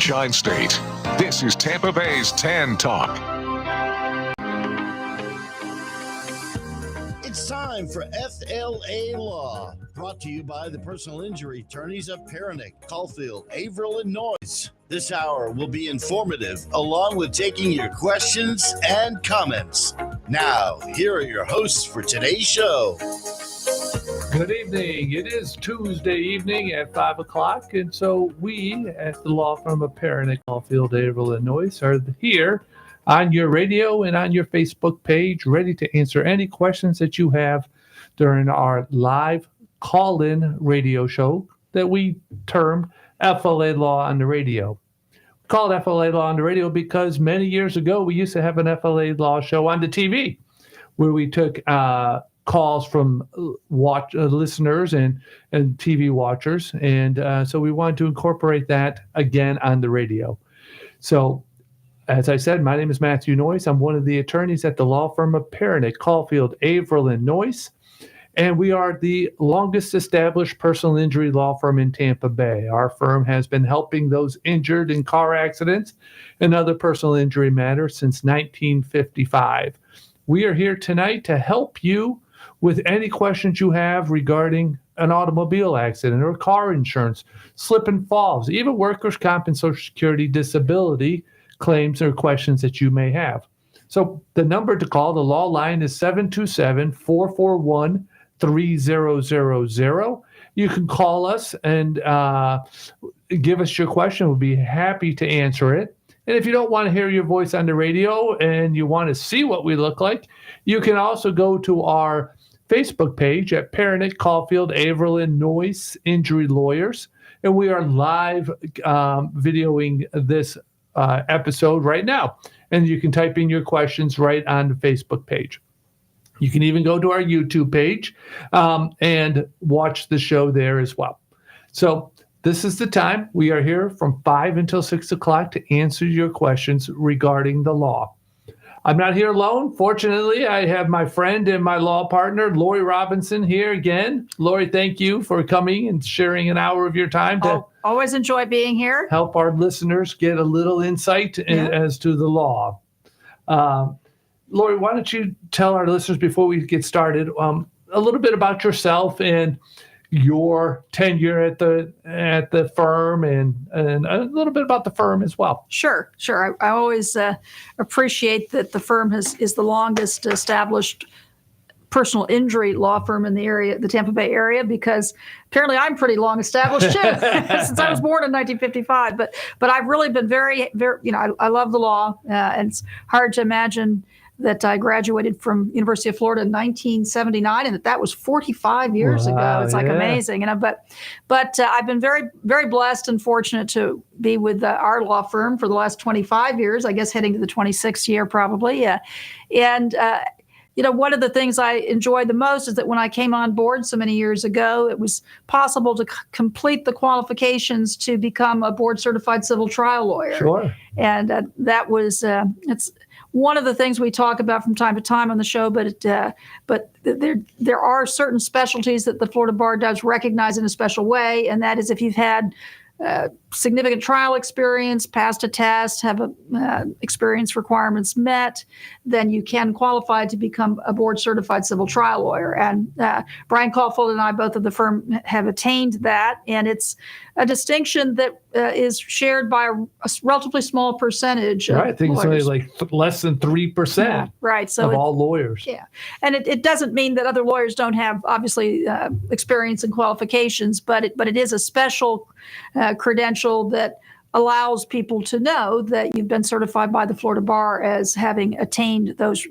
Sunshine State. This is Tampa Bay's Tan Talk. It's time for FLA Law, brought to you by the personal injury attorneys of Perenich, Caulfield, Avril Noyes. This hour will be informative, along with taking your questions and comments. Now, here are your hosts for today's show. Good evening. It is Tuesday evening at 5 o'clock, and so we, at the law firm of Perenich, Caulfield, Avril Noyes, are here on your radio and on your Facebook page, ready to answer any questions that you have during our live call-in radio show that we termed FLA Law on the Radio. We call it FLA Law on the Radio because many years ago we used to have an FLA Law show on the TV where we took calls from listeners and TV watchers, and so we wanted to incorporate that again on the radio. So, as I said, my name is Matthew Noyes. I'm one of the attorneys at the law firm of Perenich, Caulfield, Avril Noyes, and we are the longest established personal injury law firm in Tampa Bay. Our firm has been helping those injured in car accidents and other personal injury matters since 1955. We are here tonight to help you with any questions you have regarding an automobile accident or car insurance, slip and falls, even workers' comp and Social Security disability claims or questions that you may have. So the number to call, the law line, is 727-441-3000. You can call us and give us your question. We'll be happy to answer it. And if you don't want to hear your voice on the radio and you want to see what we look like, you can also go to our Facebook page at Perenich, Caulfield, Avril Noyes Injury Lawyers. And we are live videoing this episode right now. And you can type in your questions right on the Facebook page. You can even go to our YouTube page and watch the show there as well. So this is the time. We are here from 5 until 6 o'clock to answer your questions regarding the law. I'm not here alone. Fortunately, I have my friend and my law partner, Lori Robinson, here again. Lori, thank you for coming and sharing an hour of your time to always enjoy being here. Help our listeners get a little insight as to the law. Lori, why don't you tell our listeners before we get started a little bit about yourself and your tenure at the firm and a little bit about the firm as well. Sure. I always appreciate that the firm is the longest established personal injury law firm in the area, the Tampa Bay area, because apparently I'm pretty long established too, since I was born in 1955. But I've really been very, I love the law, and it's hard to imagine that I graduated from University of Florida in 1979, and that was 45 years ago. It's like amazing, but I've been very, very blessed and fortunate to be with our law firm for the last 25 years. I guess heading to the 26th year probably. And one of the things I enjoy the most is that when I came on board so many years ago, it was possible to complete the qualifications to become a board certified civil trial lawyer. Sure. And that was it's one of the things we talk about from time to time on the show, but there are certain specialties that the Florida Bar does recognize in a special way, and that is if you've had significant trial experience, passed a test, have experience requirements met, then you can qualify to become a board certified civil trial lawyer. And Brian Caulfield and I, both of the firm, have attained that. And it's a distinction that is shared by a relatively small percentage of I think lawyers. it's only like less than 3% of all lawyers. Yeah. And it doesn't mean that other lawyers don't have, obviously, experience and qualifications, but it is a special credential that allows people to know that you've been certified by the Florida Bar as having attained those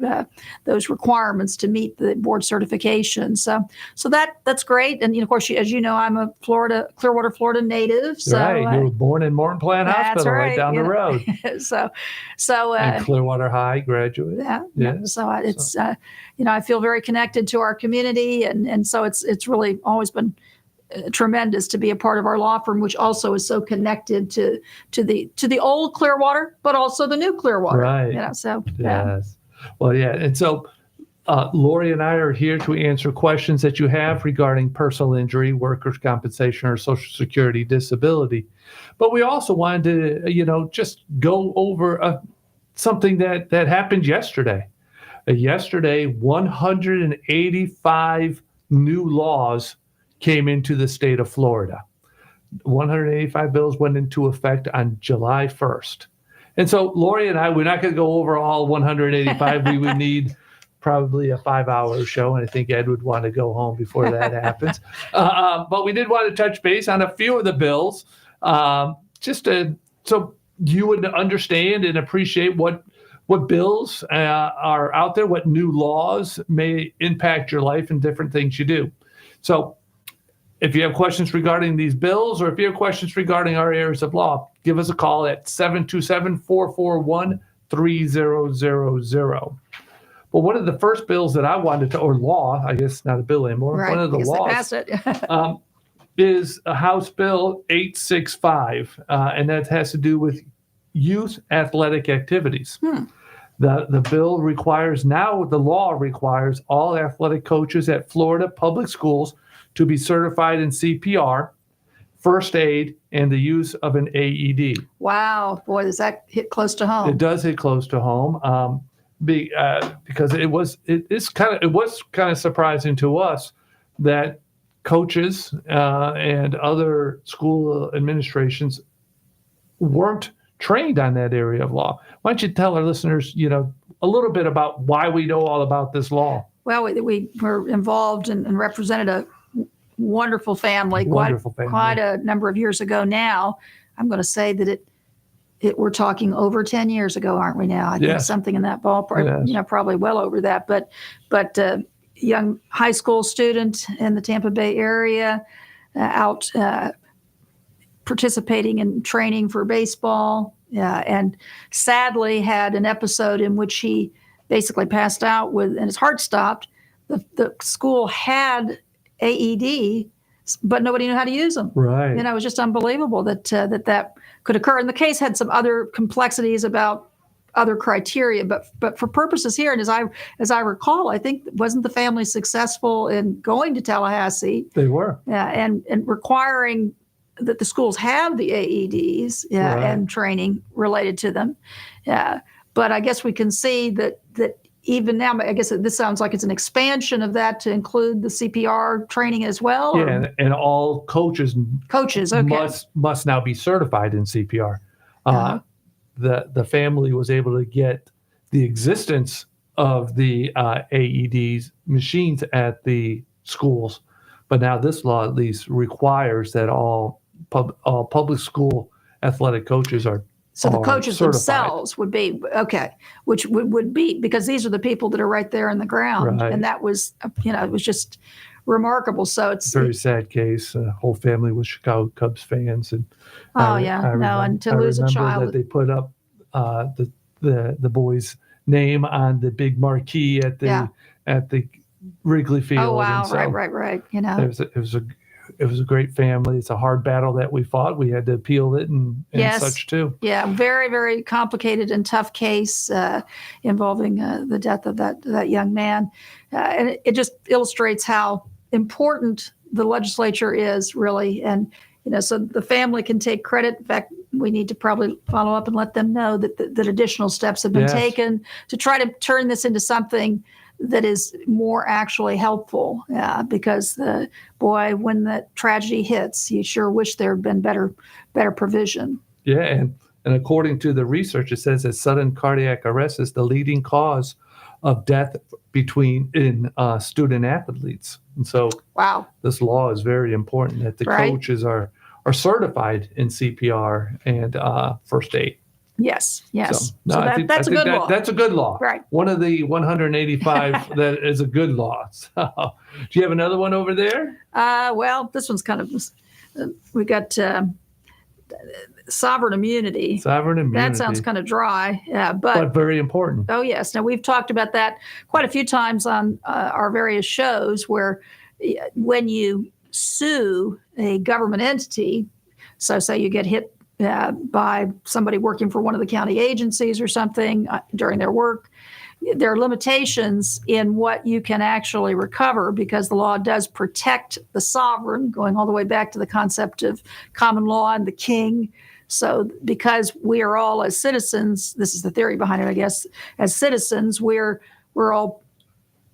requirements to meet the board certification. So that's great. And of course, as you know, I'm a Clearwater, Florida native. So, right, you were born in Morton Plant Hospital, right down the road. so and Clearwater High graduate. Yeah. So it's I feel very connected to our community, and so it's really always been tremendous to be a part of our law firm, which also is so connected to the old Clearwater, but also the new Clearwater. Right. So yes. Well, yeah. And so Lori and I are here to answer questions that you have regarding personal injury, workers' compensation, or Social Security disability. But we also wanted to, just go over something that happened yesterday. Yesterday, 185 new laws came into the state of Florida. 185 bills went into effect on July 1st. And so Lori and I, we're not going to go over all 185. We would need probably a 5-hour show, and I think Ed would want to go home before that happens. But we did want to touch base on a few of the bills, so you would understand and appreciate what bills are out there, what new laws may impact your life and different things you do. So if you have questions regarding these bills, or if you have questions regarding our areas of law, give us a call at 727-441-3000. But one of the first bills that I wanted to, or law, I guess not a bill anymore, Right. one of the laws is a House Bill 865, and that has to do with youth athletic activities. The bill requires, now the law requires all athletic coaches at Florida public schools to be certified in CPR, first aid, and the use of an AED. Wow, boy, does that hit close to home? It does hit close to home, because it was kind of surprising to us that coaches and other school administrations weren't trained on that area of law. Why don't you tell our listeners, a little bit about why we know all about this law? Well, we were involved and represented a wonderful family, quite a number of years ago now. I'm going to say that we're talking over 10 years ago, aren't we now? I think something in that ballpark, yes. Probably well over that. But young high school student in the Tampa Bay area out participating in training for baseball, and sadly had an episode in which he basically passed out and his heart stopped. The school had AED, but nobody knew how to use them. Right. It was just unbelievable that could occur. And the case had some other complexities about other criteria, but for purposes here, and as I recall, I think, wasn't the family successful in going to Tallahassee? They were. And requiring that the schools have the AEDs Right. and training related to them. But I guess we can see that even now, I guess this sounds like it's an expansion of that to include the CPR training as well. Yeah, and all coaches okay. must now be certified in CPR. The family was able to get the existence of the AEDs machines at the schools, but now this law at least requires that all public school athletic coaches are. So the coaches certified. themselves would be, okay, which would be, because these are the people that are right there in the ground. Right. And that was, it was just remarkable. So it's a very sad case. Whole family was Chicago Cubs fans. And and to lose a child. That they put up the boy's name on the big marquee at the Wrigley Field. Oh, wow. So right. It was a great family. It's a hard battle that we fought. We had to appeal it and yes. such too. Yeah, very, very complicated and tough case involving the death of that young man. And it just illustrates how important the legislature is, really. And, so the family can take credit. In fact, we need to probably follow up and let them know that additional steps have been Yes. taken to try to turn this into something that is more actually helpful, because when that tragedy hits, you sure wish there had been better provision. Yeah, and according to the research, it says that sudden cardiac arrest is the leading cause of death in student athletes. And so wow, this law is very important that the right. coaches are certified in CPR and first aid. Yes. So I think that's a good law. That's a good law. Right. One of the 185 that is a good law. So, do you have another one over there? Well, this one's kind of, we got sovereign immunity. Sovereign immunity. That sounds kind of dry, but very important. Oh, yes. Now, we've talked about that quite a few times on our various shows, where when you sue a government entity, so say you get hit by somebody working for one of the county agencies or something during their work, there are limitations in what you can actually recover because the law does protect the sovereign, going all the way back to the concept of common law and the king. So because we are all as citizens, this is the theory behind it, I guess, as citizens, we're all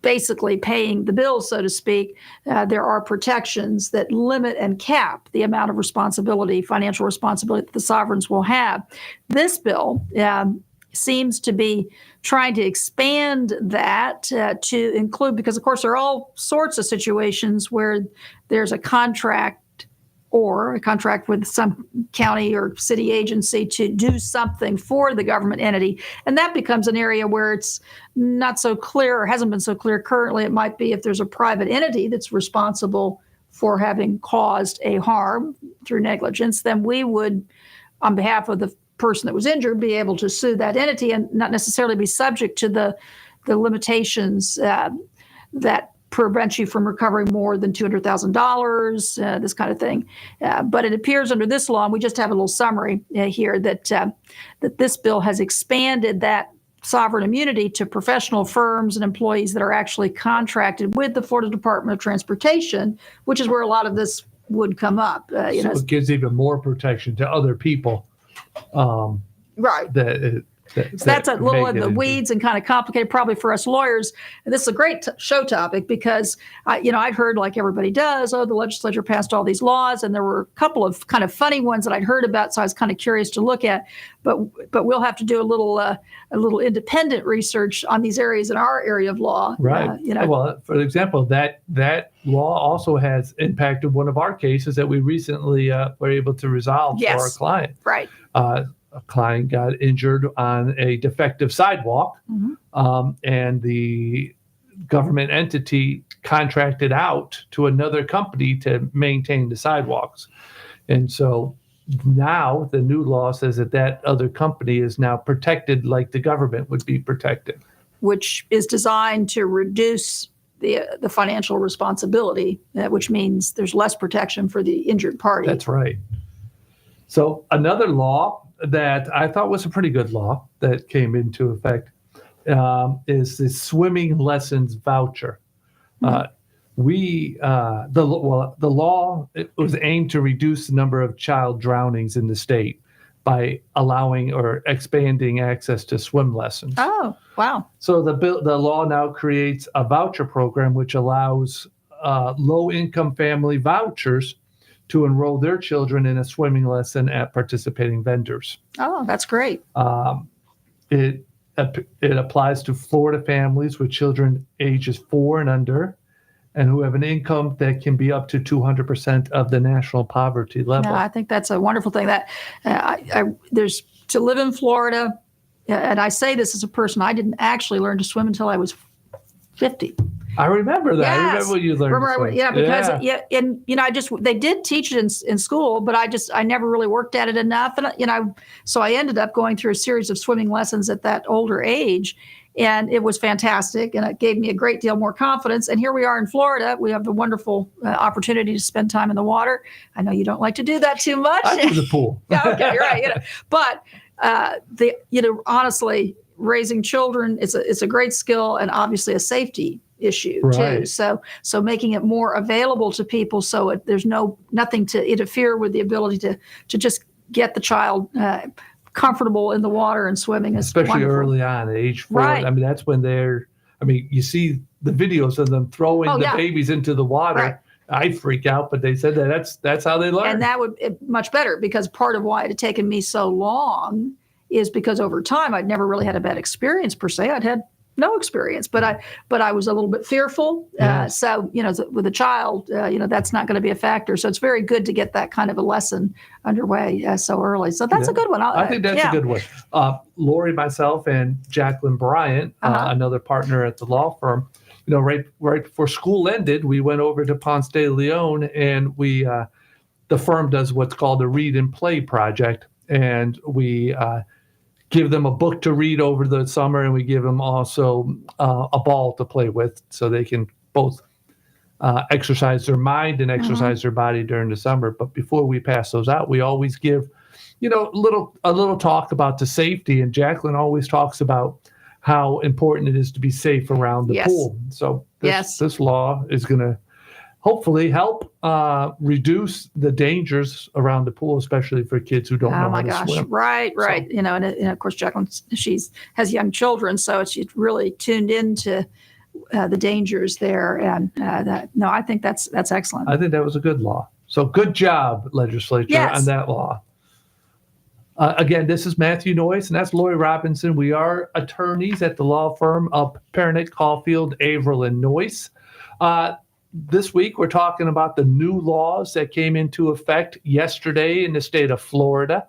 basically paying the bill, so to speak. There are protections that limit and cap the amount of responsibility, financial responsibility that the sovereigns will have. This bill seems to be trying to expand that to include, because of course there are all sorts of situations where there's a contract with some county or city agency to do something for the government entity. And that becomes an area where it's not so clear or hasn't been so clear currently. It might be if there's a private entity that's responsible for having caused a harm through negligence, then we would, on behalf of the person that was injured, be able to sue that entity and not necessarily be subject to the limitations that prevent you from recovering more than $200,000, this kind of thing. But it appears under this law, and we just have a little summary here, that this bill has expanded that sovereign immunity to professional firms and employees that are actually contracted with the Florida Department of Transportation, which is where a lot of this would come up. So it gives even more protection to other people. Right. So that's a little in the weeds and kind of complicated probably for us lawyers. And this is a great show topic because, I'd heard, like everybody does, the legislature passed all these laws, and there were a couple of kind of funny ones that I'd heard about, so I was kind of curious to look at. But we'll have to do a little independent research on these areas in our area of law. Right. Well, for example, that law also has impacted one of our cases that we recently were able to resolve for our client. Right. A client got injured on a defective sidewalk, and the government entity contracted out to another company to maintain the sidewalks. And so now the new law says that other company is now protected like the government would be protected. Which is designed to reduce the financial responsibility, which means there's less protection for the injured party. That's right. So another law that I thought was a pretty good law that came into effect is the swimming lessons voucher. The law, it was aimed to reduce the number of child drownings in the state by allowing or expanding access to swim lessons. Oh, wow. So the law now creates a voucher program which allows low-income family vouchers to enroll their children in a swimming lesson at participating vendors. Oh, that's great. It applies to Florida families with children ages 4 and under, and who have an income that can be up to 200% of the national poverty level. Yeah, I think that's a wonderful thing. That there's to live in Florida, and I say this as a person, I didn't actually learn to swim until I was 50. I remember that. Yes. I remember when you learned. Because they did teach it in school, but I never really worked at it enough, and so I ended up going through a series of swimming lessons at that older age, and it was fantastic, and it gave me a great deal more confidence. And here we are in Florida. We have the wonderful opportunity to spend time in the water. I know you don't like to do that too much. I do the pool. Yeah, okay, you're right. But honestly, raising children, it's a great skill and obviously a safety issue too. So making it more available to people so there's nothing to interfere with the ability to just get the child comfortable in the water and swimming is especially wonderful. Early on at age 4. Right. I mean, that's when you see the videos of them throwing the babies into the water. Right. I freak out, but they said that's how they learn. And that would be much better, because part of why it had taken me so long is because over time I'd never really had a bad experience per se. I'd had no experience, but I was a little bit fearful. Yes. So with a child, that's not going to be a factor. So it's very good to get that kind of a lesson underway so early. So that's a good one. I think that's a good one. Lori, myself, and Jacqueline Bryant, another partner at the law firm, right before school ended, we went over to Ponce de Leon, and the firm does what's called a read and play project, and we give them a book to read over the summer, and we give them also a ball to play with so they can both exercise their mind and exercise their body during the summer. But before we pass those out, we always give, a little talk about the safety. And Jacqueline always talks about how important it is to be safe around the Yes. pool. So Yes. this law is going to hopefully help reduce the dangers around the pool, especially for kids who don't know Oh my how to gosh! swim. Right. So- And of course, Jacqueline, has young children, so she's really tuned into the dangers there. And I think that's excellent. I think that was a good law. So good job, legislature, Yes. on that law. Again, this is Matthew Noyes, and that's Lori Robinson. We are attorneys at the law firm of Perenich, Caulfield, Avril, and Noyes. This week, we're talking about the new laws that came into effect yesterday in the state of Florida.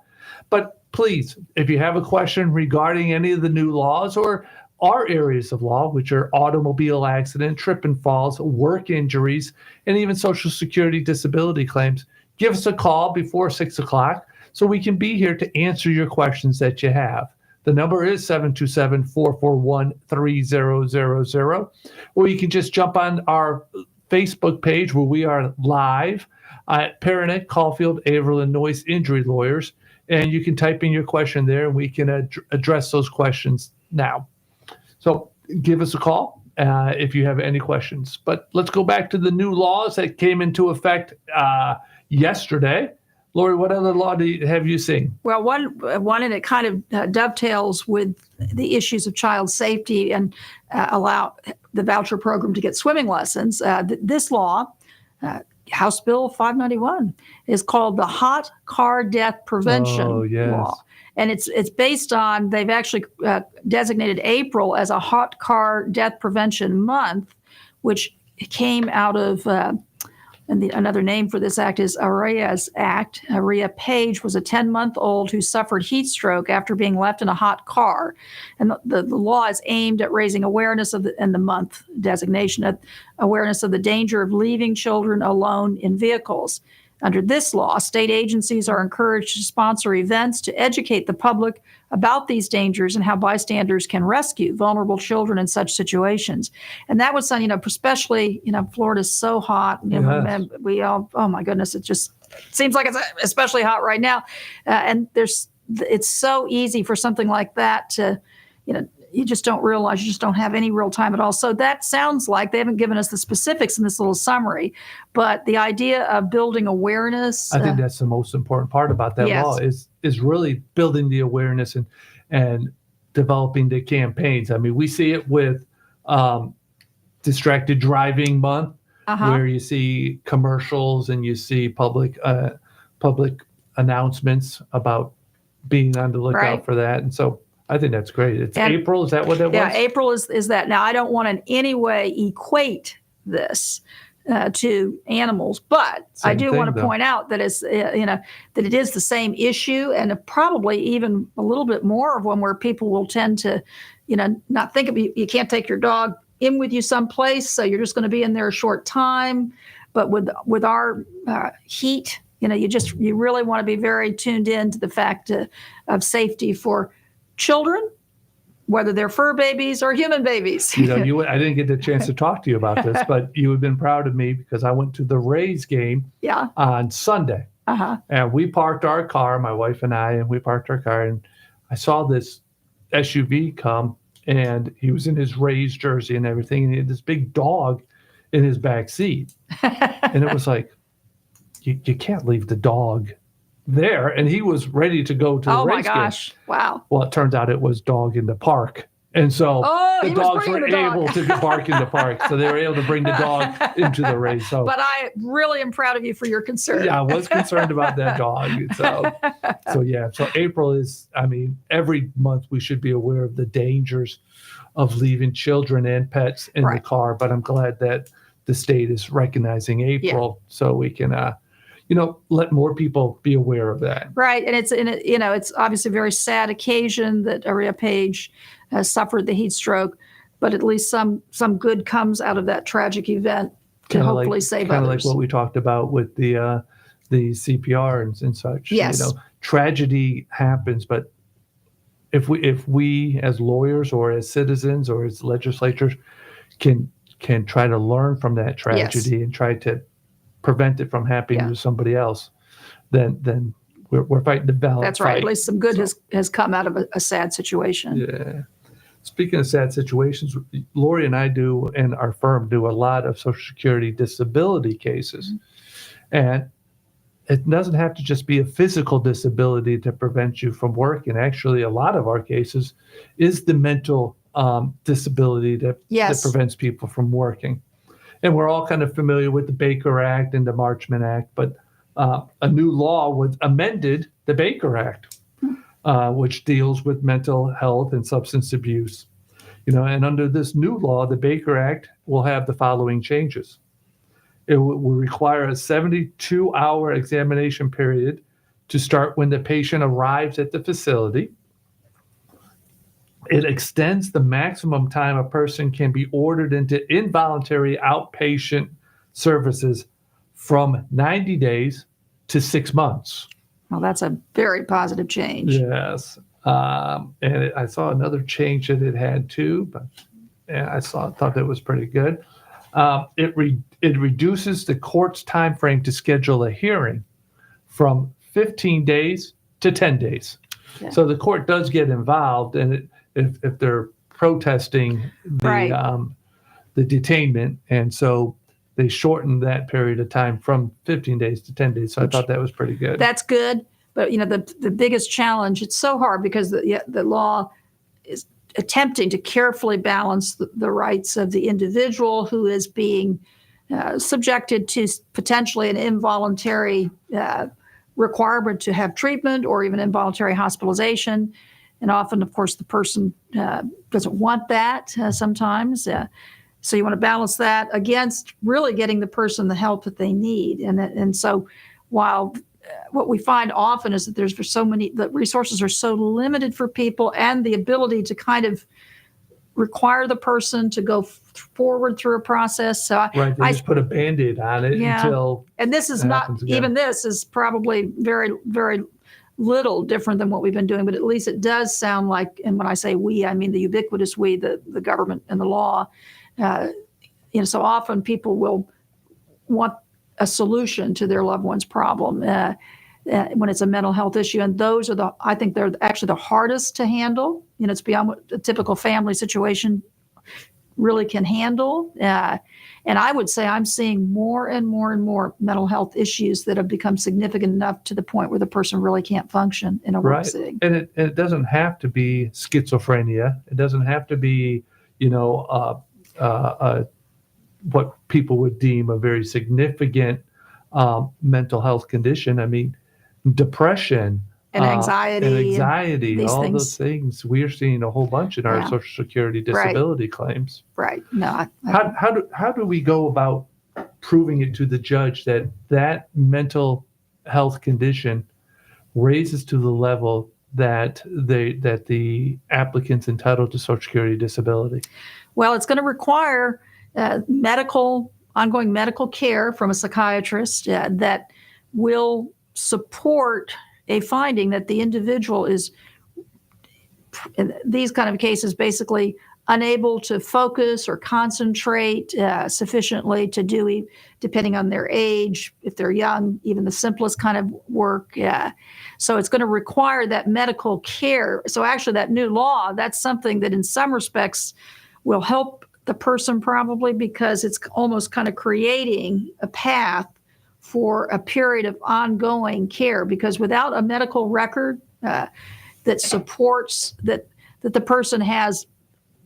But please, if you have a question regarding any of the new laws or our areas of law, which are automobile accident, trip and falls, work injuries, and even Social Security disability claims, give us a call before 6 o'clock so we can be here to answer your questions that you have. The number is 727-441-3000, or you can just jump on our Facebook page where we are live at Perenich, Caulfield, Avril, and Noyes Injury Lawyers, and you can type in your question there, and we can address those questions now. So give us a call if you have any questions. But let's go back to the new laws that came into effect yesterday. Lori, what other law have you seen? Well, one, and it kind of dovetails with the issues of child safety and allow the voucher program to get swimming lessons. This law, House Bill 591, is called the Hot Car Death Prevention Law. And it's based on, they've actually designated April as a Hot Car Death Prevention Month, which came out of and another name for this act is Aria's Act. Aria Page was a 10-month-old who suffered heat stroke after being left in a hot car. And the law is aimed at raising awareness of the month designation, of awareness of the danger of leaving children alone in vehicles. Under this law, state agencies are encouraged to sponsor events to educate the public about these dangers and how bystanders can rescue vulnerable children in such situations. And that was something, especially, Florida's so hot. Yes. We all, oh my goodness, it just seems like it's especially hot right now. And it's so easy for something like that to, you just don't realize, you just don't have any real time at all. So that sounds like, they haven't given us the specifics in this little summary, but the idea of building awareness. I think that's the most important part about that law is really building the awareness and developing the campaigns. I mean, we see it with Distracted Driving Month, where you see commercials and you see public announcements about being on the lookout for that. And so I think that's great. It's April. Is that what that was? Yeah, April is that. Now, I don't want to in any way equate this to animals, but I do want to point out that it's that it is the same issue, and probably even a little bit more of one where people will tend to, not think of you can't take your dog in with you someplace, so you're just going to be in there a short time. But with our heat, you really want to be very tuned in to the fact of safety for children, whether they're fur babies or human babies. I didn't get the chance to talk to you about this, but you have been proud of me because I went to the Rays game on Sunday. And we parked our car, my wife and I, and I saw this SUV come, and he was in his Rays jersey and everything, and he had this big dog in his back seat. And it was like, you can't leave the dog there, and he was ready to go to the race game. Oh my gosh! Wow. Well, it turns out it was dog in the park, and so the dogs were able to bark in the park. So they were able to bring the dog into the race. So, but I really am proud of you for your concern. Yeah, I was concerned about that dog. So yeah. So April is, every month we should be aware of the dangers of leaving children and pets in the car. But I'm glad that the state is recognizing April so we can. Let more people be aware of that. Right. And it's obviously a very sad occasion that Aria Page has suffered the heat stroke, but at least some good comes out of that tragic event to hopefully save others. Kind of like what we talked about with the CPR and such. Yes. Tragedy happens, but if we as lawyers or as citizens or as legislators can try to learn from that tragedy and try to prevent it from happening to somebody else, then we're fighting the balance. That's right. At least some good has come out of a sad situation. Yeah. Speaking of sad situations, Lori and I and our firm do a lot of Social Security disability cases. And it doesn't have to just be a physical disability to prevent you from working. Actually, a lot of our cases is the mental disability that prevents people from working. And we're all kind of familiar with the Baker Act and the Marchman Act, but a new law amended the Baker Act, which deals with mental health and substance abuse. And under this new law, the Baker Act will have the following changes. It will require a 72-hour examination period to start when the patient arrives at the facility. It extends the maximum time a person can be ordered into involuntary outpatient services from 90 days to 6 months. Well, that's a very positive change. Yes. And I saw another change that it had too, but I thought that was pretty good. It reduces the court's time frame to schedule a hearing from 15 days to 10 days. Yeah. So the court does get involved, and if they're protesting the detainment, and so they shortened that period of time from 15 days to 10 days. So I thought that was pretty good. That's good, but the biggest challenge, it's so hard because the law is attempting to carefully balance the rights of the individual who is being subjected to potentially an involuntary requirement to have treatment or even involuntary hospitalization. And often, of course, the person doesn't want that sometimes. So you want to balance that against really getting the person the help that they need. And so while what we find often is that the resources are so limited for people, and the ability to kind of require the person to go forward through a process. So they just put a Band-Aid on it until. And this is not, even this is probably very, very little different than what we've been doing, but at least it does sound like, and when I say we, I mean the ubiquitous we, the government and the law. So often people will want a solution to their loved one's problem when it's a mental health issue. And those are I think they're actually the hardest to handle. It's beyond what a typical family situation really can handle. And I would say I'm seeing more and more and more mental health issues that have become significant enough to the point where the person really can't function in a work setting. And it doesn't have to be schizophrenia. It doesn't have to be, what people would deem a very significant mental health condition. I mean, depression and anxiety, all things. Those things. We're seeing a whole bunch in our Social Security disability claims. Right. No. How do we go about proving it to the judge that mental health condition raises to the level that the applicant's entitled to Social Security disability? Well, it's going to require ongoing medical care from a psychiatrist that will support a finding that the individual is, in these kind of cases, basically unable to focus or concentrate sufficiently to do, depending on their age, if they're young, even the simplest kind of work. So it's going to require that medical care. So actually that new law, that's something that in some respects will help the person probably, because it's almost kind of creating a path for a period of ongoing care, because without a medical record that supports that the person has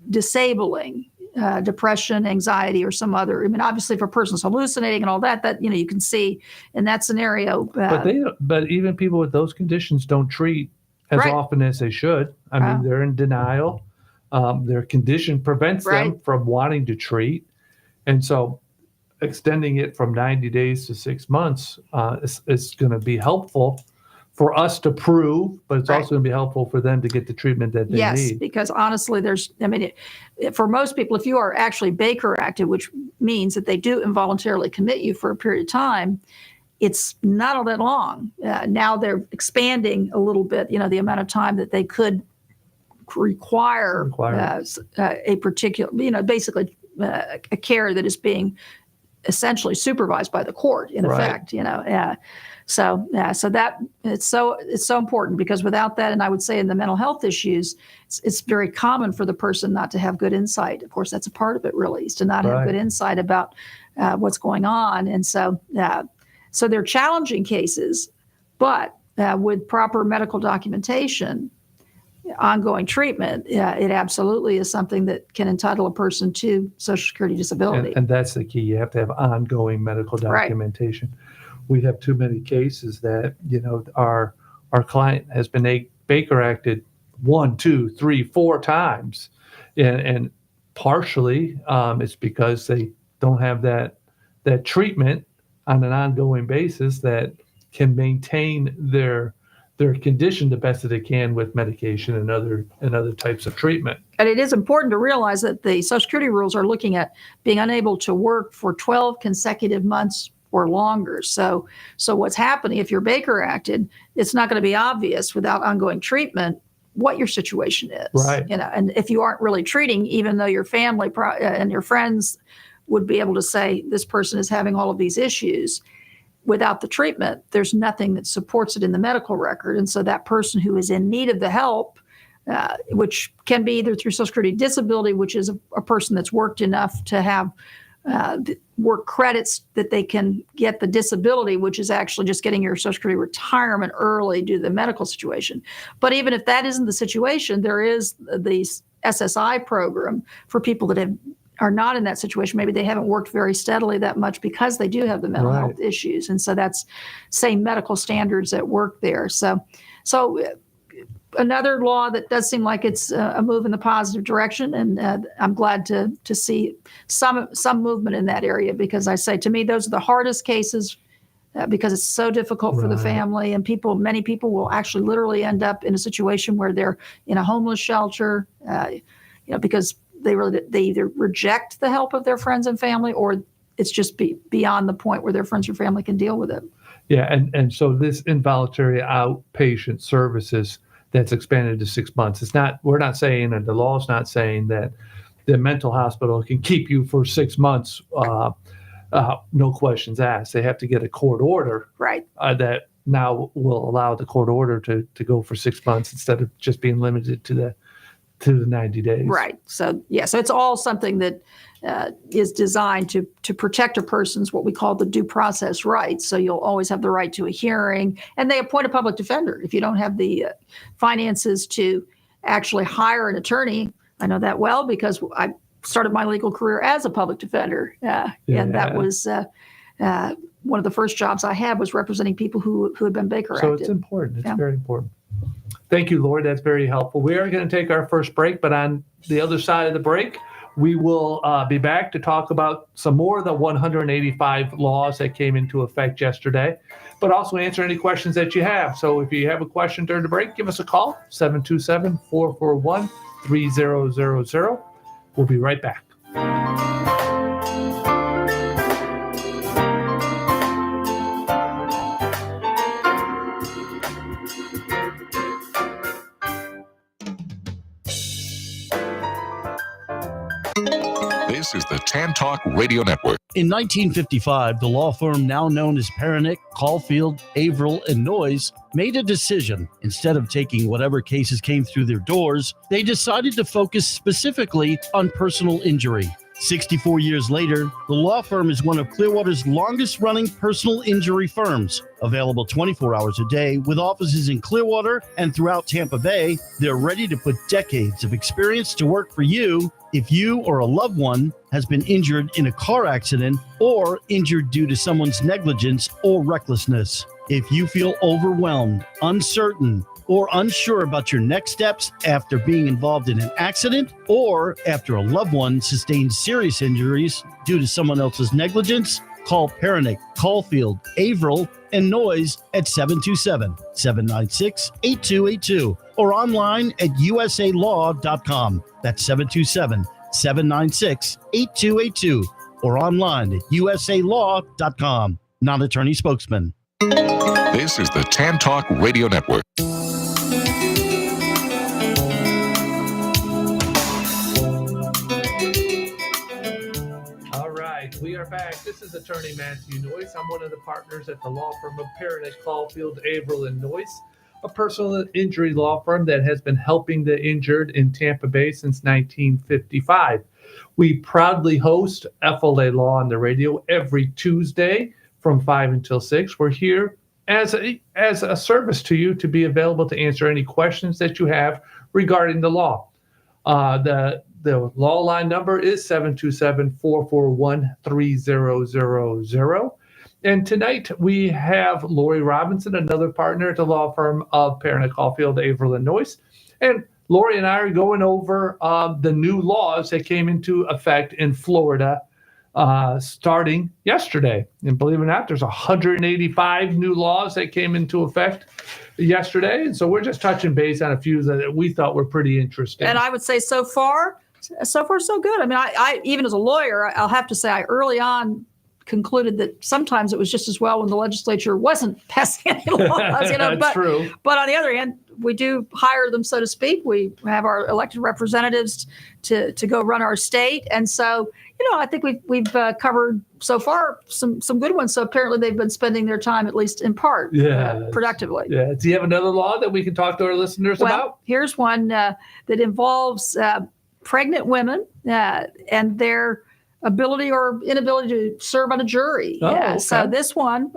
but depression, anxiety, or some other. I mean, obviously, if a person's hallucinating and all that you can see in that scenario. But even people with those conditions don't treat as often as they should. I mean, they're in denial. Their condition prevents them from wanting to treat, and so extending it from 90 days to 6 months is going to be helpful for us to prove, but it's also going to be helpful for them to get the treatment that they need. Yes, because honestly, for most people, if you are actually Baker acted, which means that they do involuntarily commit you for a period of time, it's not all that long. Now they're expanding a little bit, the amount of time that they could require a particular, basically a care that is being essentially supervised by the court, in effect, So that it's so important, because without that, and I would say in the mental health issues, it's very common for the person not to have good insight. Of course, that's a part of it, really, is to not have good insight about what's going on. And so they're challenging cases, but with proper medical documentation, ongoing treatment, it absolutely is something that can entitle a person to Social Security disability. And that's the key. You have to have ongoing medical documentation. Right. We have too many cases that, our client has been Baker acted 1, 2, 3, 4 times. And partially it's because they don't have that treatment on an ongoing basis that can maintain their condition the best that they can with medication and other types of treatment. And it is important to realize that the Social Security rules are looking at being unable to work for 12 consecutive months or longer. So what's happening if you're Baker acted, it's not going to be obvious without ongoing treatment what your situation is. Right. And if you aren't really treating, even though your family and your friends would be able to say this person is having all of these issues, without the treatment, there's nothing that supports it in the medical record. And so that person who is in need of the help, which can be either through Social Security disability, which is a person that's worked enough to have work credits that they can get the disability, which is actually just getting your Social Security retirement early due to the medical situation. But even if that isn't the situation, there is the SSI program for people that are not in that situation. Maybe they haven't worked very steadily that much because they do have the mental health issues. And so that's same medical standards at work there. So another law that does seem like it's a move in the positive direction. And I'm glad to see some movement in that area, because I say, to me, those are the hardest cases because it's so difficult for the family, and many people will actually literally end up in a situation where they're in a homeless shelter, because they either reject the help of their friends and family, or it's just beyond the point where their friends or family can deal with it. Yeah, and so this involuntary outpatient services that's expanded to 6 months. We're not saying, and the law is not saying that the mental hospital can keep you for 6 months, no questions asked. They have to get a court order, that now will allow the court order to go for 6 months instead of just being limited to the 90 days. Right. So it's all something that is designed to protect a person's what we call the due process rights. So you'll always have the right to a hearing, and they appoint a public defender. If you don't have the finances to actually hire an attorney, I know that well because I started my legal career as a public defender. And that was one of the first jobs I had, was representing people who had been Baker acted. So it's important. It's very important. Thank you, Lord. That's very helpful. We are going to take our first break, but on the other side of the break, we will be back to talk about some more of the 185 laws that came into effect yesterday, but also answer any questions that you have. So if you have a question during the break, give us a call, 727-441-3000. We'll be right back. This is the Tan Talk Radio Network. In 1955, the law firm now known as Perenich, Caulfield, Avril, and Noyes made a decision. Instead of taking whatever cases came through their doors, they decided to focus specifically on personal injury. 64 years later, the law firm is one of Clearwater's longest-running personal injury firms. Available 24 hours a day with offices in Clearwater and throughout Tampa Bay, they're ready to put decades of experience to work for you if you or a loved one has been injured in a car accident or injured due to someone's negligence or recklessness. If you feel overwhelmed, uncertain, or unsure about your next steps after being involved in an accident, or after a loved one sustained serious injuries due to someone else's negligence, call Perenich, Caulfield, Avril, and Noyes at 727-796-8282 or online at usalaw.com. That's 727-796-8282 or online at usalaw.com. Non-attorney spokesman. This is the Tan Talk Radio Network. All right, we are are back. This is attorney Matthew Noyes. I'm one of the partners at the law firm of Perenich, Caulfield, Avril Noyes, a personal injury law firm that has been helping the injured in Tampa Bay since 1955. We proudly host FLA Law on the radio every Tuesday from 5 until 6. We're here as a service to you to be available to answer any questions that you have regarding the law. The law line number is 727-441-3000. And tonight we have Lori Robinson, another partner at the law firm of Perenich, Caulfield, Avril Noyes. And Lori and I are going over the new laws that came into effect in Florida starting yesterday. And believe it or not, there's 185 new laws that came into effect yesterday. And so we're just touching base on a few that we thought were pretty interesting. And I would say so far, so good. I mean, I even as a lawyer, I'll have to say I early on concluded that sometimes it was just as well when the legislature wasn't passing any laws. That's true. But on the other hand, we do hire them, so to speak. We have our elected representatives to go run our state, and so I think we've covered so far some good ones. So apparently they've been spending their time, at least in part, productively. Yeah. Do you have another law that we can talk to our listeners about? Here's one that involves pregnant women and their ability or inability to serve on a jury. Okay. So this one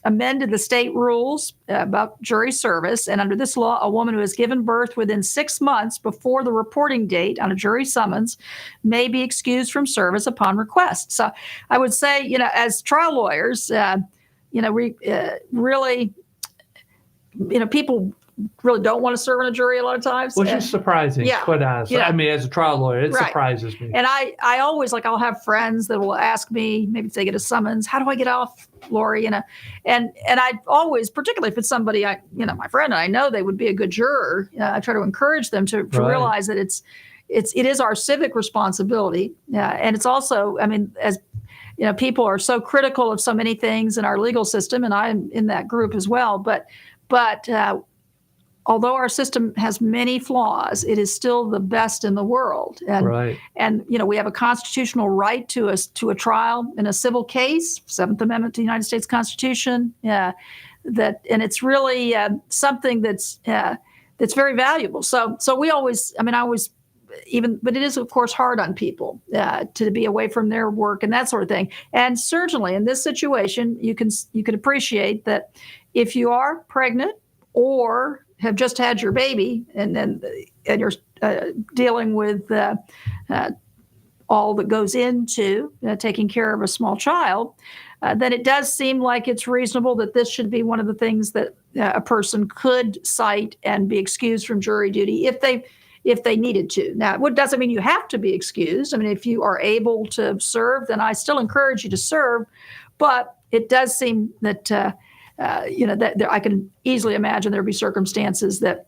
amended the state rules about jury service. And under this law, a woman who has given birth within 6 months before the reporting date on a jury summons may be excused from service upon request. So I would say, as trial lawyers, really, people really don't want to serve on a jury a lot of times. Which is surprising, quite honestly. I mean, as a trial lawyer, it surprises me. And I always, I'll have friends that will ask me, maybe if they get a summons, how do I get off, Lori? And I always, particularly if it's somebody my friend, and I know they would be a good juror, I try to encourage them to realize that it is our civic responsibility. And it's also, as people are so critical of so many things in our legal system, and I'm in that group as well. But although our system has many flaws, it is still the best in the world. And we have a constitutional right to a trial in a civil case, 7th Amendment to the United States Constitution. And it's really something that's very valuable. So we always, but it is of course hard on people to be away from their work and that sort of thing. And certainly in this situation, you can appreciate that if you are pregnant or have just had your baby, and you're dealing with all that goes into taking care of a small child, then it does seem like it's reasonable that this should be one of the things that a person could cite and be excused from jury duty if they needed to. Now, it doesn't mean you have to be excused. If you are able to serve, then I still encourage you to serve. But it does seem that that I can easily imagine there'd be circumstances that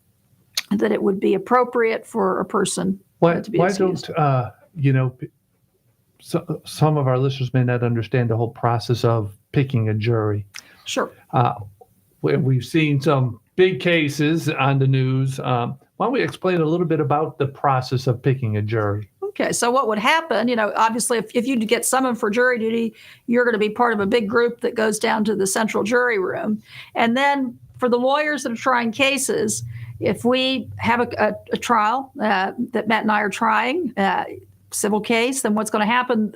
it would be appropriate for a person to be excused. Why don't some of our listeners may not understand the whole process of picking a jury? Sure. We've seen some big cases on the news. Why don't we explain a little bit about the process of picking a jury? Okay, so what would happen, obviously if you get summoned for jury duty, you're going to be part of a big group that goes down to the central jury room. And then for the lawyers that are trying cases, if we have a trial that Matt and I are trying, civil case, then what's going to happen,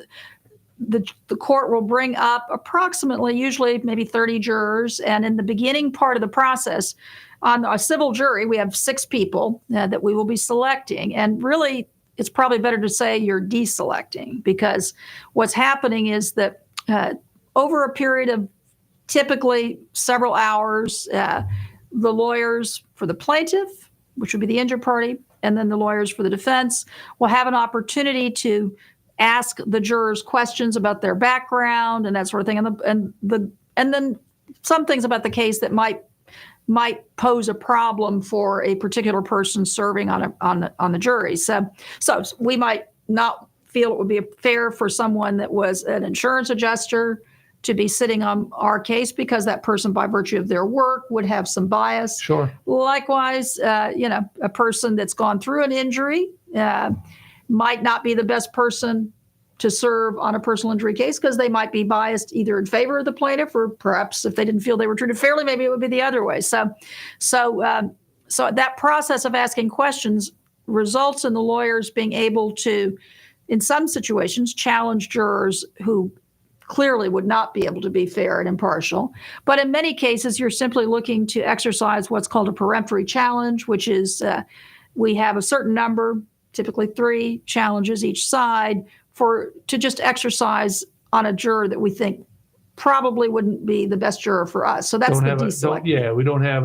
the court will bring up approximately, usually maybe 30 jurors. And in the beginning part of the process, on a civil jury, we have 6 people that we will be selecting. And really, it's probably better to say you're deselecting, because what's happening is that over a period of typically several hours, the lawyers for the plaintiff, which would be the injured party, and then the lawyers for the defense will have an opportunity to ask the jurors questions about their background and that sort of thing, and then some things about the case that might pose a problem for a particular person serving on the jury. So we might not feel it would be fair for someone that was an insurance adjuster to be sitting on our case, because that person, by virtue of their work, would have some bias. Sure. Likewise, a person that's gone through an injury might not be the best person to serve on a personal injury case because they might be biased either in favor of the plaintiff or perhaps if they didn't feel they were treated fairly, maybe it would be the other way. So that process of asking questions results in the lawyers being able to, in some situations, challenge jurors who clearly would not be able to be fair and impartial. But in many cases, you're simply looking to exercise what's called a peremptory challenge, which is we have a certain number, typically 3 challenges each side, to just exercise on a juror that we think probably wouldn't be the best juror for us. So that's the deselection. We don't have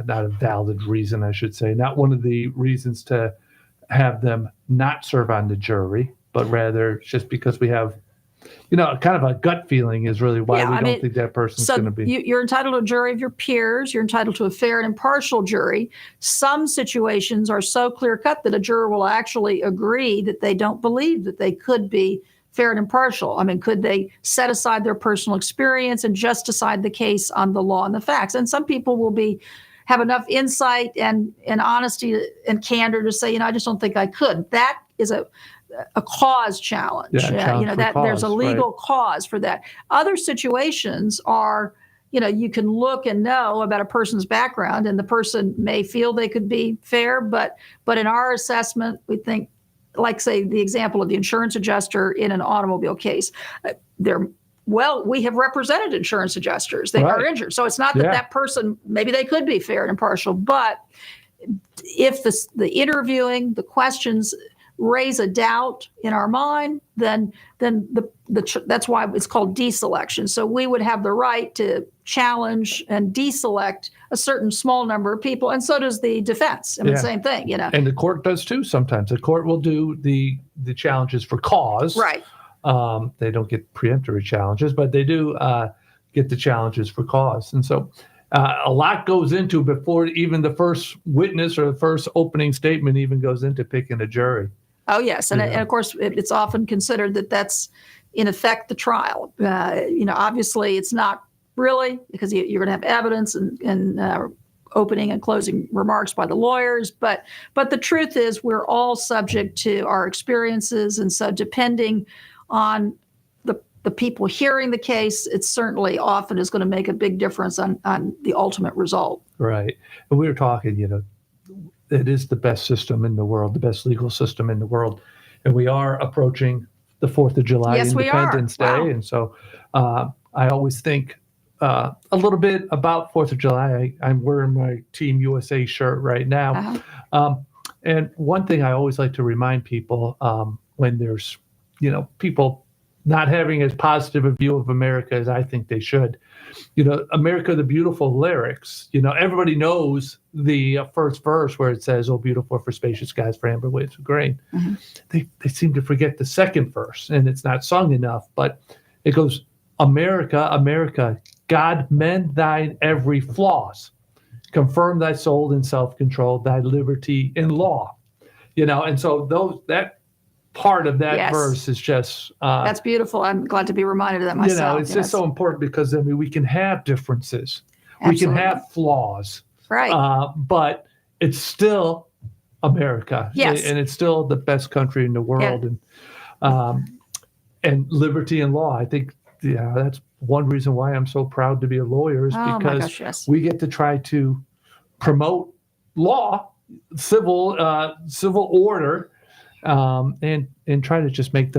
not a valid reason, I should say, not one of the reasons to have them not serve on the jury, but rather just because we have, kind of a gut feeling is really why we don't think that person's going to be. You're entitled to a jury of your peers. You're entitled to a fair and impartial jury. Some situations are so clear-cut that a juror will actually agree that they don't believe that they could be fair and impartial. I mean, could they set aside their personal experience and just decide the case on the law and the facts? And some people will have enough insight and honesty and candor to say, I just don't think I could. That is a cause challenge. There's a legal cause for that. Other situations are, you can look and know about a person's background, and the person may feel they could be fair, but in our assessment, we think, like say the example of the insurance adjuster in an automobile case, we have represented insurance adjusters. They are injured. So it's not that person, maybe they could be fair and impartial, but if the interviewing, the questions raise a doubt in our mind, then that's why it's called deselection. So we would have the right to challenge and deselect a certain small number of people, and so does the defense. Same thing, And the court does too sometimes. The court will do the challenges for cause. Right. They don't get preemptory challenges, but they do get the challenges for cause. And so a lot goes into before even the first witness or the first opening statement even goes into picking a jury. Oh, yes. And of course, it's often considered that that's, in effect, the trial. Obviously, it's not really, because you're going to have evidence and opening and closing remarks by the lawyers. But the truth is we're all subject to our experiences. And so depending on the people hearing the case, it certainly often is going to make a big difference on the ultimate result. Right. And we were talking, it is the best system in the world, the best legal system in the world. And we are approaching the 4th of July, Independence Day. Wow. And so I always think a little bit about 4th of July. I'm wearing my Team USA shirt right now. Uh-huh. And one thing I always like to remind people when there's, people not having as positive a view of America as I think they should. America the Beautiful lyrics, everybody knows the first verse where it says, "Oh, beautiful for spacious skies, for amber waves of grain." Mm-hmm. They seem to forget the second verse, and it's not sung enough, but it goes, "America, America, God mend thine every flaws, confirm thy soul in self-control, thy liberty in law." And so that part of that verse is just that's beautiful. I'm glad to be reminded of that myself. It's just so important because we can have differences. Absolutely. We can have flaws, right? But it's still America, and it's still the best country in the world, and liberty and law. I think that's one reason why I'm so proud to be a lawyer is because we get to try to promote law, civil order. And try to just make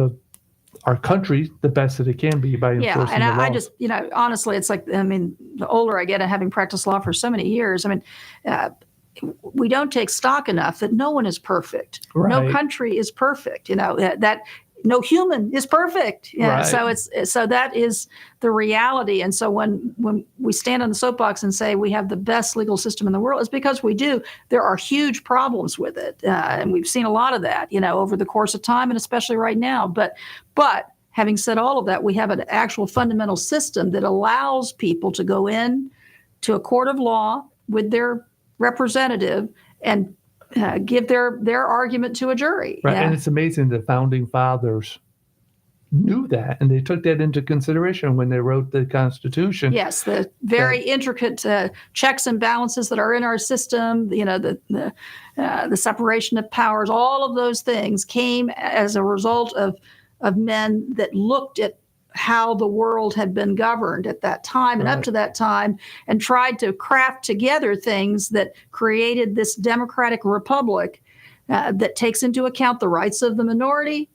our country the best that it can be by enforcing the law. I just, honestly, it's like, the older I get and having practiced law for so many years, we don't take stock enough that no one is perfect. Right. No country is perfect. That no human is perfect. Right. So that is the reality. And so when we stand on the soapbox and say we have the best legal system in the world, it's because we do. There are huge problems with it, and we've seen a lot of that, over the course of time, and especially right now. But having said all of that, we have an actual fundamental system that allows people to go in to a court of law with their representative and give their argument to a jury. Right, and it's amazing the founding fathers knew that, and they took that into consideration when they wrote the Constitution. Yes, the very intricate checks and balances that are in our system, the separation of powers, all of those things came as a result of of men that looked at how the world had been governed at that time and up to that time, and tried to craft together things that created this democratic republic that takes into account the rights of the minority,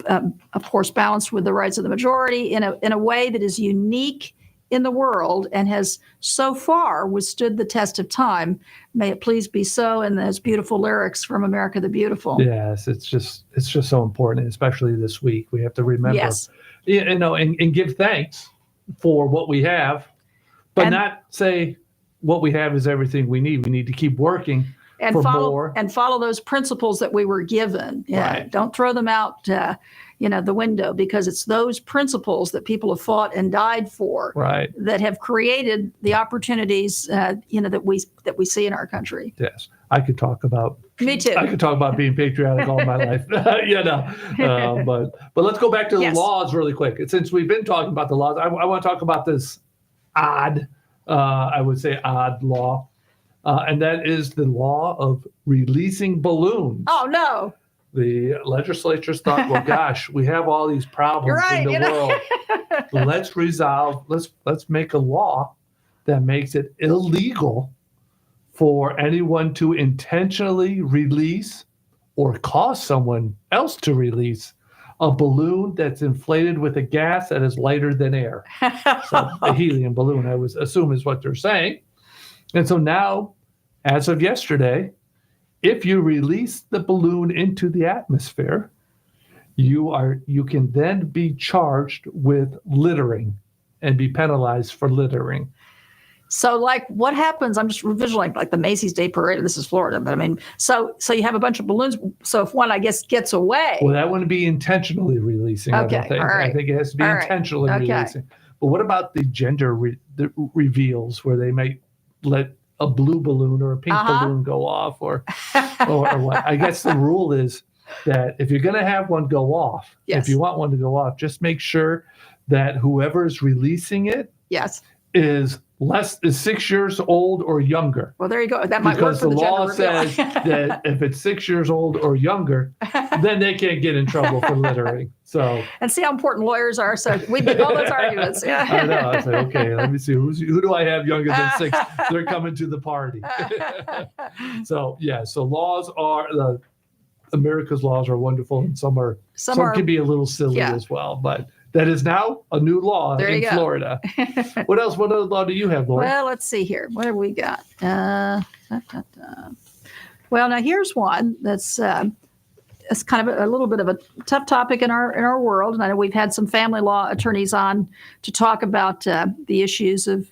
of course, balanced with the rights of the majority in a way that is unique in the world and has so far withstood the test of time. May it please be so. And those beautiful lyrics from America the Beautiful. Yes, it's just so important, especially this week. We have to remember, and give thanks for what we have, but not say what we have is everything we need. We need to keep working and for follow more. And follow those principles that we were given. Right. Don't throw them out the window, because it's those principles that people have fought and died for that have created the opportunities that we see in our country. Yes, I could talk about. Me too. I could talk about being patriotic all my life, but let's go back to the laws really quick. Since we've been talking about the laws, I want to talk about this odd law, and that is the law of releasing balloons. Oh no. The legislatures thought, well, gosh, we have all these problems in the world. Let's make a law that makes it illegal for anyone to intentionally release or cause someone else to release a balloon that's inflated with a gas that is lighter than air. So a helium balloon, I would assume, is what they're saying. And so now, as of yesterday, if you release the balloon into the atmosphere, you can then be charged with littering and be penalized for littering. So, like, what happens? I'm just visualizing like the Macy's Day Parade. This is Florida, but I mean, so you have a bunch of balloons. So if one, I guess, gets away, well, that wouldn't be intentionally releasing. Okay, I don't think. all right. I think it has to be intentionally releasing. But what about the gender reveals where they might let a blue balloon or a pink balloon go off, or what? I guess the rule is that if you're going to have one go off, if you want one to go off, just make sure that whoever is releasing it is 6 years old or younger. Well, there you go. That might work for the law gender says that if it's 6 years old or younger, then they can't get in trouble for littering. So, and see how important lawyers are. So we did all those arguments. Yeah. I know. I say, okay, let me see who do I have younger than 6? They're coming to the party. So laws are America's laws are wonderful, and some can be a little silly as well, but. That is now a new law in Florida. What else? What other law do you have, Lauren? Well, let's see here. What have we got? Well, now here's one that's it's kind of a little bit of a tough topic in our world, and I know we've had some family law attorneys on to talk about the issues of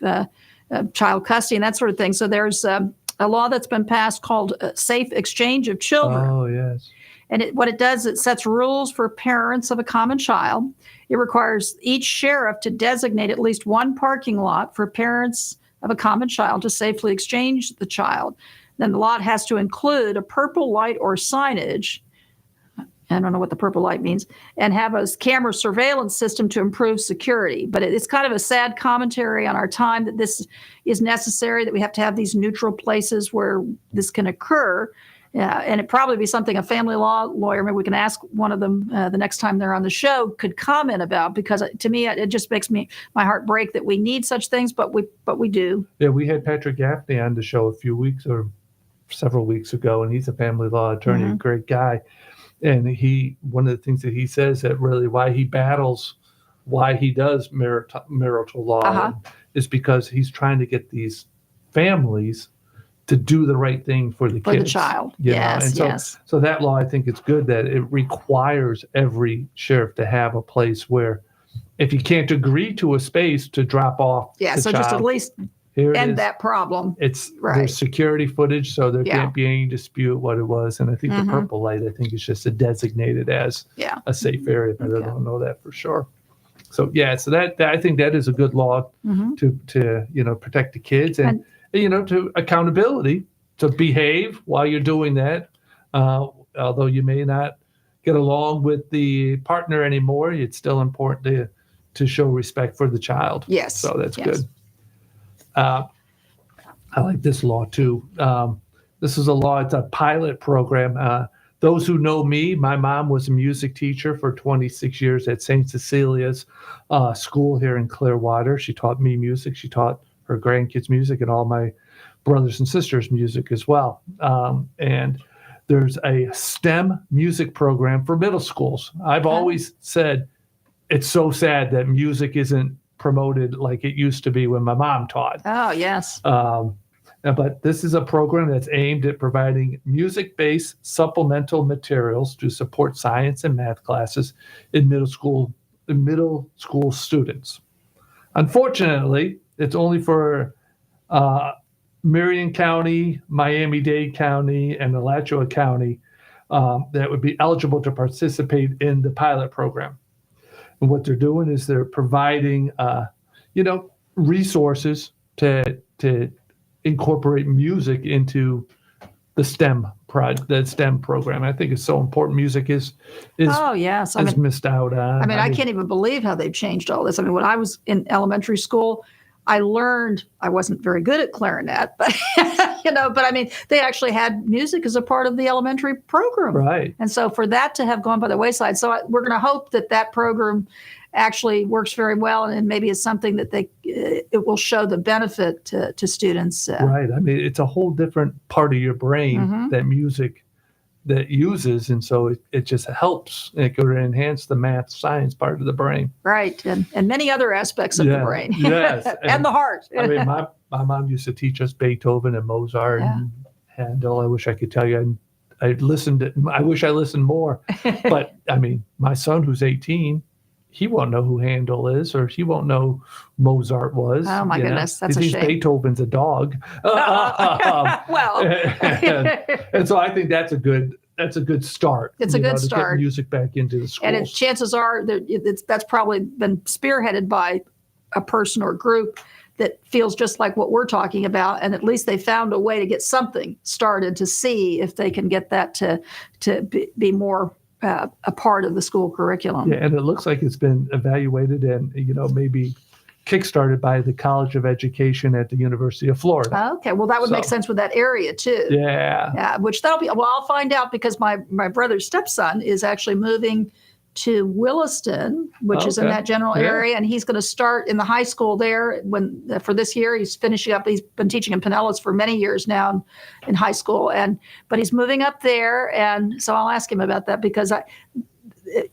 child custody and that sort of thing. So there's a law that's been passed called Safe Exchange of Children. Oh, yes. And what it does, it sets rules for parents of a common child. It requires each sheriff to designate at least one parking lot for parents of a common child to safely exchange the child. Then the lot has to include a purple light or signage. I don't know what the purple light means, and have a camera surveillance system to improve security. But it's kind of a sad commentary on our time that this is necessary, that we have to have these neutral places where this can occur. And it'd probably be something a family law lawyer, maybe we can ask one of them the next time they're on the show, could comment about, because to me, it just makes my heart break that we need such things, but we do. Yeah, we had Patrick Gaffney on the show a few weeks or several weeks ago, and he's a family law attorney, a great guy. And one of the things that he says that really why he battles, why he does marital law is because he's trying to get these families to do the right thing for the kids. For the child, So that law, I think it's good that it requires every sheriff to have a place where if you can't agree to a space to drop off the so child, just at least end that problem. There's security footage, so there can't be any dispute what it was. And I think the purple light, I think, is just designated as a safe area, but I don't know that for sure. So so that I think that is a good law to protect the kids and to accountability, to behave while you're doing that. Although you may not get along with the partner anymore, it's still important to show respect for the child. Yes. So that's good. I like this law too. This is a law. It's a pilot program. those who know me, my mom was a music teacher for 26 years at St. Cecilia's school here in Clearwater. She taught me music. She taught her grandkids music and all my brothers and sisters music as well. And there's a STEM music program for middle schools. I've always said it's so sad that music isn't promoted like it used to be when my mom taught. Oh, yes. But this is a program that's aimed at providing music-based supplemental materials to support science and math classes in middle school students. Unfortunately, it's only for Marion County, Miami-Dade County, and Alachua County that would be eligible to participate in the pilot program. And what they're doing is they're providing, resources to incorporate music into the STEM program. I think it's so important. Music is missed out on. I can't even believe how they've changed all this. I mean, when I was in elementary school, I learned I wasn't very good at clarinet, but they actually had music as a part of the elementary program. Right. And so for that to have gone by the wayside, we're going to hope that program actually works very well, and maybe it's something that it will show the benefit to students. Right. I mean, it's a whole different part of your brain that music that uses, and so it just helps. It could enhance the math science part of the brain. Right, and many other aspects of the brain. Yes, and the heart. I mean, my mom used to teach us Beethoven and Mozart and Handel. I wish I could tell you. I wish I listened more. But I mean, my son who's 18. He won't know who Handel is, or he won't know who Mozart was. Oh, my goodness. That's a shame. He thinks Beethoven's a dog. Well. and so I think that's a good start. It's a good start. Get music back into the schools. And chances are that's probably been spearheaded by a person or group that feels just like what we're talking about, and at least they found a way to get something started to see if they can get that to be more a part of the school curriculum. Yeah, and it looks like it's been evaluated and maybe kickstarted by the College of Education at the University of Florida. Okay, well that would make sense with that area too. Yeah, which that'll be. Well, I'll find out because my brother's stepson is actually moving to Williston, which is in that general area, and he's going to start in the high school there. For this year, he's finishing up. He's been teaching in Pinellas for many years now in high school, but he's moving up there, and so I'll ask him about that because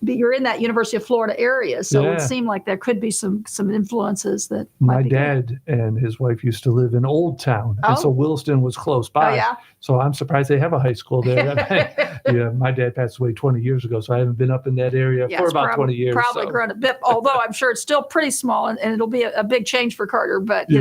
you're in that University of Florida area, so it would seem like there could be some influences that my dad and his wife used to live in Old Town, and so Williston was close by. Oh, yeah? So I'm surprised they have a high school there. Yeah, my dad passed away 20 years ago, so I haven't been up in that area for about 20 years. Probably grown a bit, although I'm sure it's still pretty small, and it'll be a big change for Carter. But good.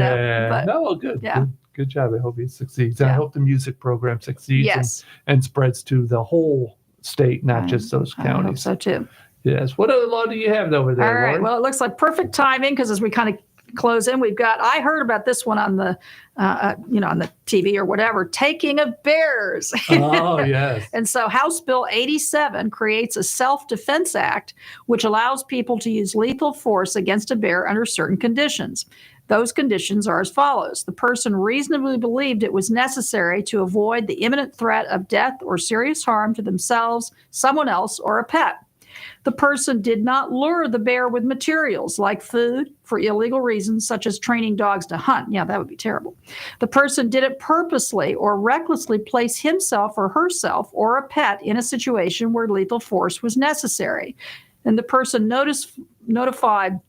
Yeah. Good job. I hope he succeeds. I hope the music program succeeds and spreads to the whole state, not just those counties. I hope so too. Yes. What other law do you have over there? All right. Lauren? Well, it looks like perfect timing because as we kind of close in, I heard about this one on the, on the TV or whatever, taking of bears. Oh, yes. And so House Bill 87 creates a Self-Defense Act, which allows people to use lethal force against a bear under certain conditions. Those conditions are as follows. The person reasonably believed it was necessary to avoid the imminent threat of death or serious harm to themselves, someone else, or a pet. The person did not lure the bear with materials like food for illegal reasons, such as training dogs to hunt. Yeah, that would be terrible. The person didn't purposely or recklessly place himself or herself or a pet in a situation where lethal force was necessary. And the person notified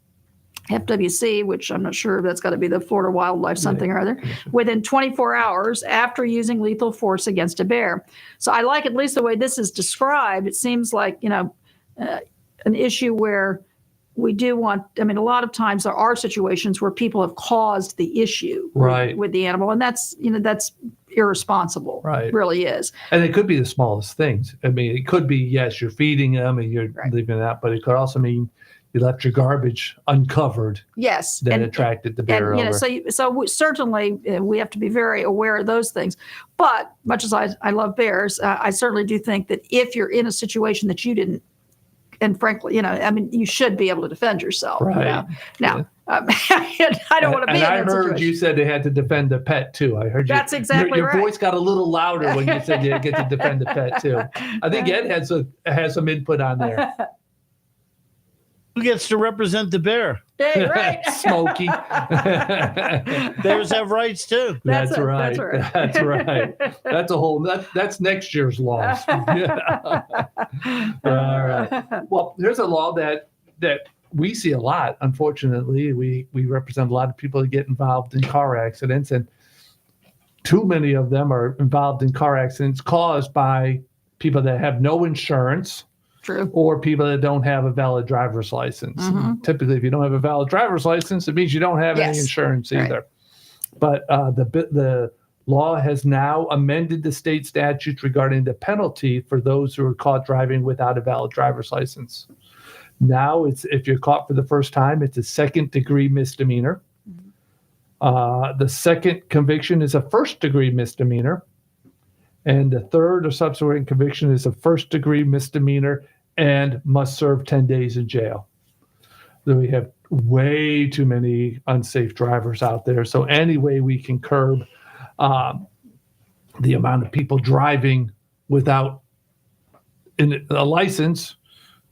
FWC, which I'm not sure if that's got to be the Florida Wildlife something or other, within 24 hours after using lethal force against a bear. So I like at least the way this is described. It seems like, an issue where we do want, a lot of times there are situations where people have caused the issue with the animal, and that's irresponsible. Right. It really is. And it could be the smallest things. It could be, yes, you're feeding them and you're leaving it out, but it could also mean you left your garbage uncovered. Yes. That attracted the bear over. So certainly we have to be very aware of those things. But much as I love bears, I certainly do think that if you're in a situation that you didn't and frankly, I mean, you should be able to defend yourself. Right. Now, I don't want to be in that I heard situation. you said they had to defend the pet too. I heard That's exactly your right. voice got a little louder when you said you get to defend the pet too. I think Ed has some input on there. Who gets to represent the bear? Hey, right. Smokey. Bears have rights too. That's it, right. that's right. That's right. That's next year's laws. All right. Well, there's a law that we see a lot. Unfortunately, we represent a lot of people that get involved in car accidents, and too many of them are involved in car accidents caused by people that have no insurance. True. Or people that don't have a valid driver's license. Mm-hmm. Typically, if you don't have a valid driver's license, it means you don't have any insurance either. Right. But the law has now amended the state statutes regarding the penalty for those who are caught driving without a valid driver's license. Now, if you're caught for the first time, it's a second-degree misdemeanor. The second conviction is a first-degree misdemeanor. And the third or subsequent conviction is a first-degree misdemeanor and must serve 10 days in jail. So we have way too many unsafe drivers out there. So any way we can curb the amount of people driving without a license,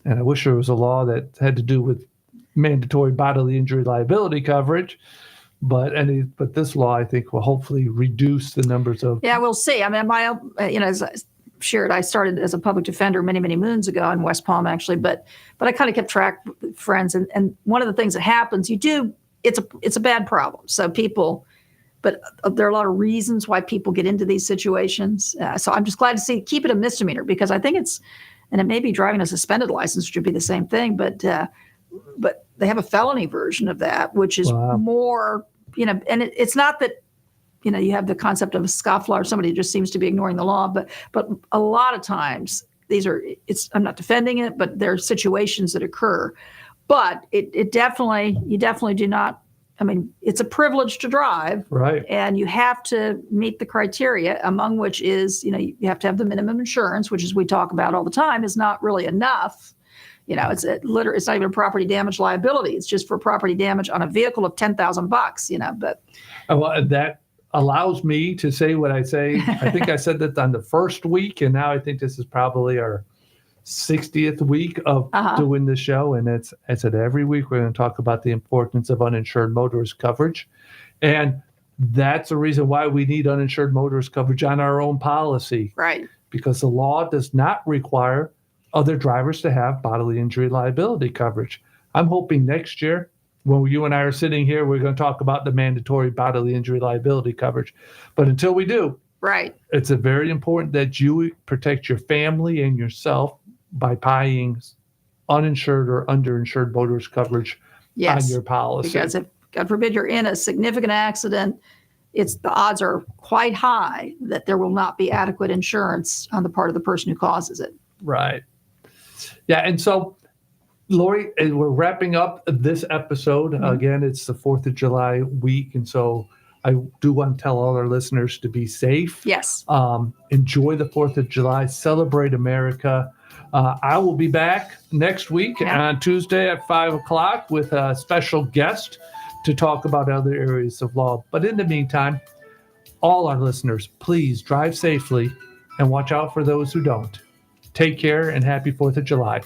and I wish there was a law that had to do with mandatory bodily injury liability coverage, but this law, I think, will hopefully reduce the numbers of. Yeah, we'll see. I mean, as I shared, I started as a public defender many, many moons ago in West Palm, actually, but I kind of kept track with friends. And one of the things that happens, it's a bad problem. So but there are a lot of reasons why people get into these situations. So I'm just glad to keep it a misdemeanor, because I think and it may be driving a suspended license, which would be the same thing, but they have a felony version of that, which is more, and it's not that, you have the concept of a scofflaw or somebody who just seems to be ignoring the law, but a lot of times I'm not defending it, but there are situations that occur. But you definitely do not, I mean, it's a privilege to drive. Right. And you have to meet the criteria, among which is, you have to have the minimum insurance, which, as we talk about all the time, is not really enough. It's not even a property damage liability. It's just for property damage on a vehicle of $10,000, but. Well, that allows me to say what I say. I think I said that on the first week, and now I think this is probably our 60th week of doing the show. And I said every week we're going to talk about the importance of uninsured motorist coverage. And that's the reason why we need uninsured motorist coverage on our own policy. Right. Because the law does not require other drivers to have bodily injury liability coverage. I'm hoping next year, when you and I are sitting here, we're going to talk about the mandatory bodily injury liability coverage. But until we do, right, it's very important that you protect your family and yourself by buying uninsured or underinsured motorist coverage on your policy. Because if, God forbid, you're in a significant accident, the odds are quite high that there will not be adequate insurance on the part of the person who causes it. Right. Yeah, and so, Lori, we're wrapping up this episode. Mm-hmm. Again, it's the 4th of July week, and so I do want to tell all our listeners to be safe. Yes. Enjoy the 4th of July. Celebrate America. I will be back next week on Tuesday at 5 o'clock with a special guest to talk about other areas of law. But in the meantime, all our listeners, please drive safely and watch out for those who don't. Take care and happy 4th of July.